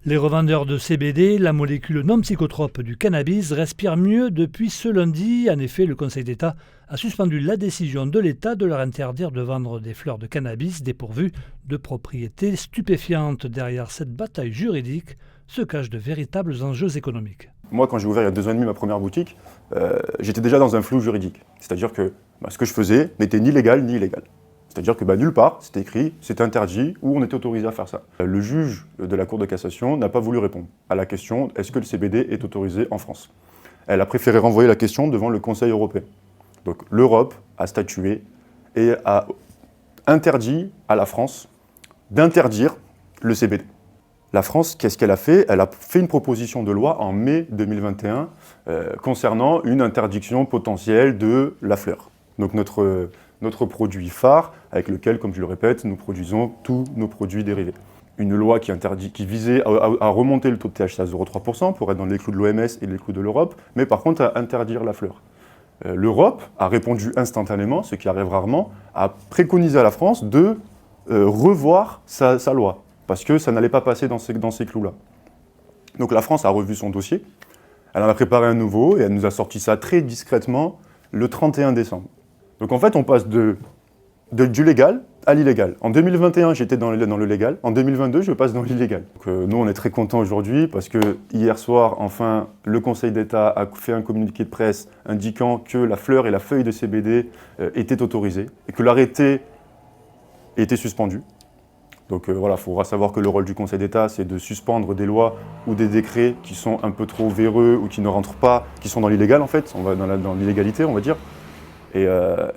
Les revendeurs de CBD, la molécule non psychotrope du cannabis, respirent mieux depuis ce lundi. En effet, le Conseil d'État a suspendu la décision de l'État de leur interdire de vendre des fleurs de cannabis dépourvues de propriétés stupéfiantes. Derrière cette bataille juridique se cachent de véritables enjeux économiques. Moi, quand j'ai ouvert il y a 2 ans et demi ma première boutique, j'étais déjà dans un flou juridique. C'est-à-dire que ce que je faisais n'était ni légal ni illégal. C'est-à-dire que nulle part, c'était écrit, c'était interdit ou on était autorisé à faire ça. Le juge de la Cour de cassation n'a pas voulu répondre à la question « Est-ce que le CBD est autorisé en France ?» Elle a préféré renvoyer la question devant le Conseil européen. Donc l'Europe a statué et a interdit à la France d'interdire le CBD. La France, qu'est-ce qu'elle a fait? Elle a fait une proposition de loi en mai 2021 concernant une interdiction potentielle de la fleur. Donc notre produit phare, avec lequel, comme je le répète, nous produisons tous nos produits dérivés. Une loi qui visait à remonter le taux de THC à 0,3% pour être dans les clous de l'OMS et les clous de l'Europe, mais par contre à interdire la fleur. L'Europe a répondu instantanément, ce qui arrive rarement, à préconiser à la France de revoir sa loi, parce que ça n'allait pas passer dans ces clous-là. Donc la France a revu son dossier, elle en a préparé un nouveau et elle nous a sorti ça très discrètement le 31 décembre. Donc en fait, on passe du légal à l'illégal. En 2021, j'étais dans le légal. En 2022, je passe dans l'illégal. Nous, on est très contents aujourd'hui parce que hier soir, enfin, le Conseil d'État a fait un communiqué de presse indiquant que la fleur et la feuille de CBD étaient autorisées et que l'arrêté était suspendu. Donc voilà, il faudra savoir que le rôle du Conseil d'État, c'est de suspendre des lois ou des décrets qui sont un peu trop véreux ou qui ne rentrent pas, qui sont dans l'illégal en fait, on va dans l'illégalité, on va dire. Et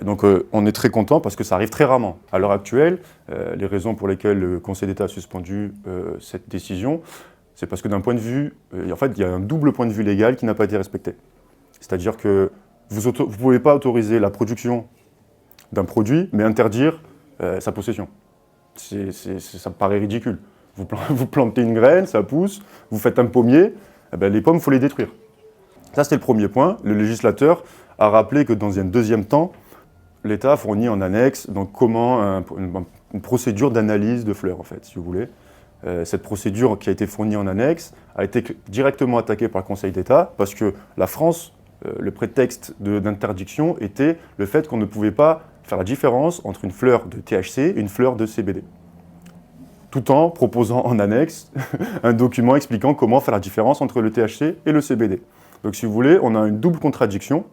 donc on est très content parce que ça arrive très rarement. À l'heure actuelle, les raisons pour lesquelles le Conseil d'État a suspendu cette décision, c'est parce que d'un point de vue, en fait, il y a un double point de vue légal qui n'a pas été respecté. C'est-à-dire que vous ne pouvez pas autoriser la production d'un produit, mais interdire sa possession. Ça me paraît ridicule. Vous plantez une graine, ça pousse, vous faites un pommier, les pommes, il faut les détruire. Ça, c'était le premier point. Le législateur a rappelé que dans un deuxième temps, l'État a fourni en annexe donc une procédure d'analyse de fleurs, en fait, si vous voulez. Cette procédure qui a été fournie en annexe a été directement attaquée par le Conseil d'État parce que la France, le prétexte d'interdiction était le fait qu'on ne pouvait pas faire la différence entre une fleur de THC et une fleur de CBD. Tout en proposant en annexe un document expliquant comment faire la différence entre le THC et le CBD. Donc si vous voulez, on a une double contradiction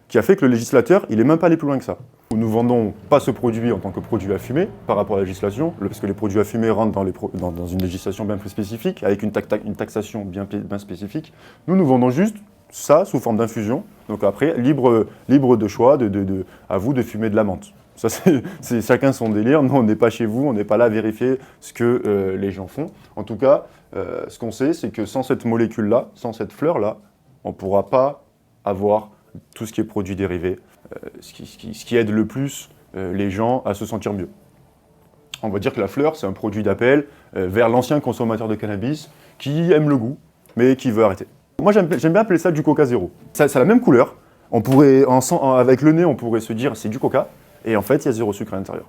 qui a fait que le législateur, il n'est même pas allé plus loin que ça. Nous ne vendons pas ce produit en tant que produit à fumer par rapport à la législation, parce que les produits à fumer rentrent dans une législation bien plus spécifique, avec une taxation bien spécifique. Nous vendons juste ça sous forme d'infusion. Donc après, libre de choix, à vous de fumer de la menthe. Ça, c'est chacun son délire. Nous, on n'est pas chez vous, on n'est pas là à vérifier ce que les gens font. En tout cas, ce qu'on sait, c'est que sans cette molécule-là, sans cette fleur-là, on ne pourra pas avoir tout ce qui est produit dérivé, ce qui aide le plus les gens à se sentir mieux. On va dire que la fleur, c'est un produit d'appel vers l'ancien consommateur de cannabis qui aime le goût, mais qui veut arrêter. Moi, j'aime bien appeler ça du Coca zéro. Ça a la même couleur. On pourrait, avec le nez, on pourrait se dire c'est du Coca, et en fait, il y a 0 sucre à l'intérieur.